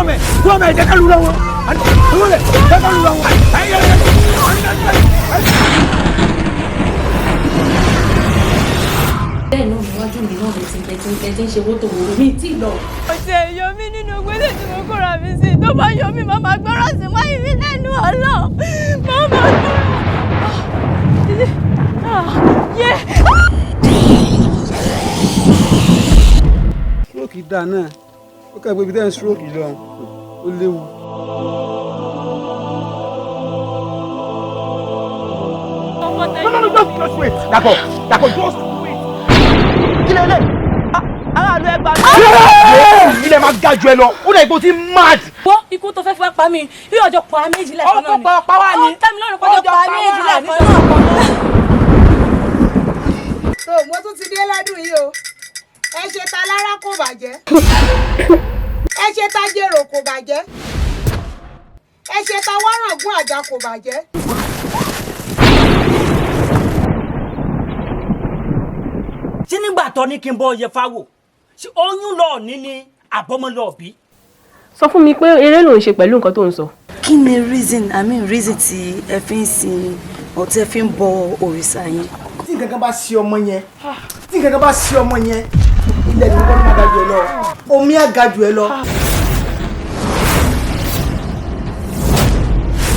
Come, take a look. Bẹ́ẹ̀ náà níwájú mi náà ti ń ṣe owó tó wúro mi tí lọ. Ọ̀sẹ̀ yọ mí nínú gbélé tí mo kóra mi sí tó bá yọ mí màmá gbọ́rọ̀ sí wọ́n yìí lẹ́nu ọ̀lọ́. Màmá gbọ́rọ̀. Stroke dá náà. Ó kẹ́ pé ibi tẹ́ ń stroke lọ. Ó léwu. No, just wait. D'accord, just wait. Kí lè lè? Aráàlú ẹgbàá mi. Ilé máa ga jù ẹ lọ. Ó dà ipò tí mad. Wọ́n ikú tó fẹ́ pa mí bí ọjọ́ pa méjì lẹ́ẹ̀kan náà ni. Ó pa wá ni. Ó tẹ́ mi lọ́rùn kọjọ́ pa méjì lẹ́ẹ̀kan náà. So mo tún ti dé lọ́dún yìí o. Ẹ ṣe ta lára kò bàjẹ́. Ẹ ṣe ta jèrò kò bàjẹ́. Ẹ ṣe ta wárangún àjà kò bàjẹ́. Ṣé nígbà tó ní kí n bọ yẹ fáwò ṣé oyún lọ ní ní àbọmọlọbí. Sọ fún mi pé eré ló ń ṣe pẹ̀lú nǹkan tó ń sọ. Kí ni reason tí ẹ fi ń sin or tí ẹ fi ń bọ òrìṣà yẹn? Tí nǹkan kan bá ṣe ọmọ yẹn, ilẹ̀ ni wọ́n máa ga jù ẹ lọ. Omi á ga jù ẹ lọ.